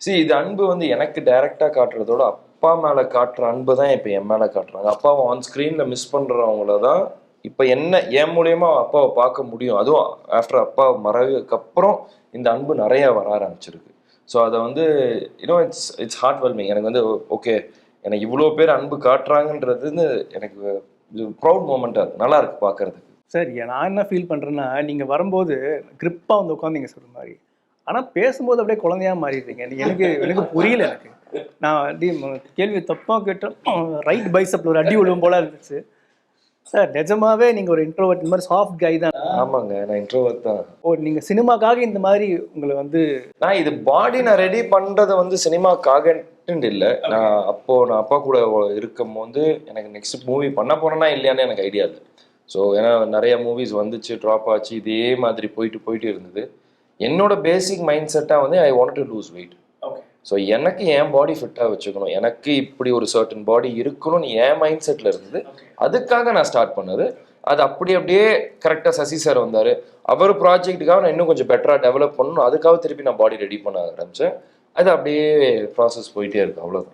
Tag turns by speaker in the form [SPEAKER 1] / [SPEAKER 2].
[SPEAKER 1] இது அன்பு வந்து எனக்கு டைரக்டா காட்டுறதோட அப்பா மேல காட்டுற அன்பு தான் இப்ப என் மேல காட்டுறாங்க. அப்பாவை ஆன் ஸ்கிரீன்ல மிஸ் பண்றவங்கள தான் இப்ப என்ன என் மூலியமா அப்பாவை பார்க்க முடியும். அதுவும் ஆஃப்டர் அப்பா மறைவுக்கு அப்புறம் இந்த அன்பு நிறைய வர ஆரம்பிச்சிருக்கு. ஸோ அதை வந்து இட்ஸ் ஹார்ட் வெல்மிங். எனக்கு வந்து ஓகே, எனக்கு இவ்வளோ பேர் அன்பு காட்டுறாங்கன்றது எனக்கு ப்ரௌட் மூமெண்ட்டாக இருக்கு, நல்லா இருக்கு பார்க்கறதுக்கு.
[SPEAKER 2] சார் நான் என்ன ஃபீல் பண்ணுறேன்னா, நீங்கள் வரும்போது கிரிப்பாக வந்து உட்காந்தீங்க சொல்ற மாதிரி, ஆனால் பேசும்போது அப்படியே குழந்தையா மாறிடுறீங்க. எனக்கு எனக்கு புரியல. நான் அடி கேள்வி தப்பாக கேட்டேன். ரைட் பைசப்பில் ஒரு அடி விழுவும் போல இருந்துச்சு. சார் நிஜமாவே நீங்கள் ஒரு இன்ட்ரோவர்ட், இந்த மாதிரி சாஃப்ட் கை தான்?
[SPEAKER 1] ஆமாங்க, நான் இன்ட்ரோவர்ட் தான்.
[SPEAKER 2] நீங்கள் சினிமாக்காக இந்த மாதிரி உங்களை வந்து
[SPEAKER 1] நான் இது பாடி நான் ரெடி பண்ணுறதை வந்து சினிமாக்காகன்ட்டு இல்லை. நான் அப்பா கூட இருக்கும் போது எனக்கு நெக்ஸ்ட் மூவி பண்ண போறேன்னா இல்லையான்னு எனக்கு ஐடியா இல்லை. ஸோ ஏன்னா நிறைய மூவிஸ் வந்துச்சு, ட்ராப் ஆச்சு, இதே மாதிரி போயிட்டு இருந்தது. என்னோட பேசிக் மைண்ட் செட்டாக வந்து I want to lose weight. So எனக்கு என் பாடி ஃபிட்டாக வச்சுக்கணும், எனக்கு இப்படி ஒரு சர்டன் பாடி இருக்கணும்னு என் மைண்ட் செட்டில் இருந்தது. அதுக்காக நான் ஸ்டார்ட் பண்ணது. அது அப்படியே கரெக்டாக சசி சார் வந்தார். அவர் ப்ராஜெக்ட்டுக்காக நான் இன்னும் கொஞ்சம் பெட்டராக டெவலப் பண்ணணும், அதுக்காக திருப்பி நான் பாடி ரெடி பண்ண ஆரம்பித்தேன். அது அப்படியே ப்ராசஸ் போயிட்டே இருக்கு, அவ்வளோதான்.